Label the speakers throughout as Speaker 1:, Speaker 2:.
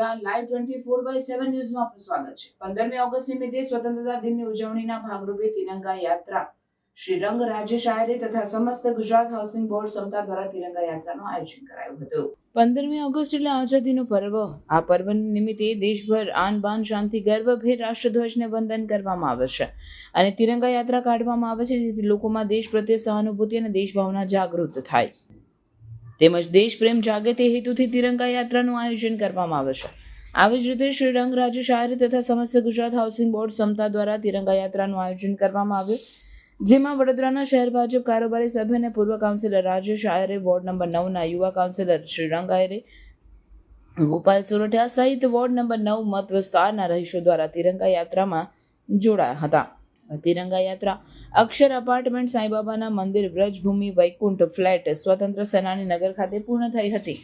Speaker 1: નમસ્કાર, લાઈવ 24/7 ન્યૂઝમાં આપનું સ્વાગત છે। 15મી ઓગસ્ટ નિમિત્તે સ્વતંત્રતા દિનની ઉજવણીના ભાગરૂપે તિરંગા યાત્રા શ્રી રંગ રાજ્ય શાયરી તથા સમસ્ત ગુજરાત હાઉસિંગ બોર્ડ સમતા દ્વારા તિરંગા યાત્રાનું આયોજન કરાયું હતું। 15મી ઓગસ્ટ એટલે આઝાદીનું પર્વ। આ પર્વ નિમિત્તે દેશભર આન બાન શાંતિ ગર્વભેર રાષ્ટ્રધ્વજને વંદન કરવામાં આવે છે અને તિરંગા યાત્રા કાઢવામાં આવે છે, જેથી લોકોમાં દેશ પ્રત્યે સહાનુભૂતિ અને દેશભાવના જાગૃત થાય તેમજ દેશ પ્રેમ જાગે તે હેતુથી તિરંગા યાત્રાનું આયોજન કરવામાં આવે છે। આવી જ રીતે શ્રી રંગ રાજ્ય શાયરી તથા સમસ્ત ગુજરાત હાઉસિંગ બોર્ડ સમતા દ્વારા તિરંગા યાત્રાનું આયોજન કરવામાં આવ્યું, જેમાં વડોદરાના શહેર ભાજપ કારોબારી સભ્ય અને પૂર્વ કાઉન્સિલર રાજ્ય શાયરે, વોર્ડ નંબર 9ના યુવા કાઉન્સિલર શ્રી રંગ આયરે, ગોપાલ સોરઠિયા સહિત વોર્ડ નંબર 9 મત વિસ્તારના રહીશો દ્વારા તિરંગા યાત્રામાં જોડાયા હતા। તિરંગા યાત્રા અક્ષર અપાર્ટમેન્ટ, સાંઈબાબાના મંદિર, વ્રજભૂમિ, વૈકુંઠ ફ્લેટ, સ્વતંત્ર સેનાની નગર ખાતે પૂર્ણ થઈ હતી।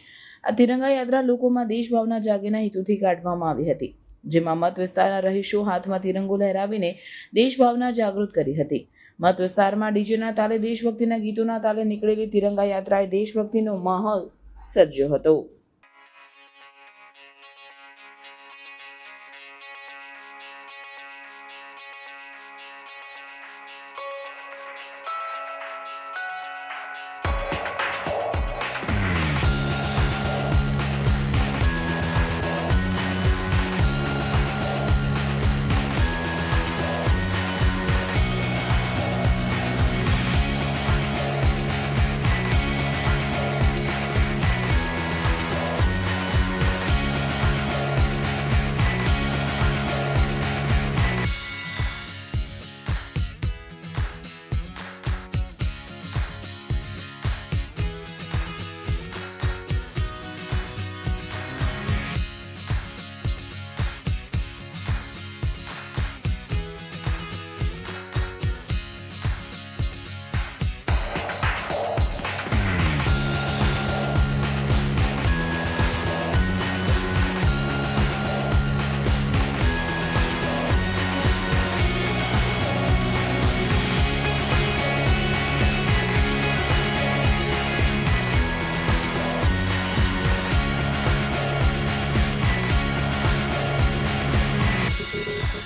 Speaker 1: આ તિરંગા યાત્રા લોકોમાં દેશભાવના જાગેના હેતુથી કાઢવામાં આવી હતી, જેમાં મત વિસ્તારના રહીશો હાથમાં તિરંગો લહેરાવીને દેશભાવના જાગૃત કરી હતી। મત વિસ્તારમાં ડીજેના તાલે, દેશભક્તિના ગીતોના તાલે નીકળેલી તિરંગા યાત્રાએ દેશભક્તિનો માહોલ સર્જ્યો હતો।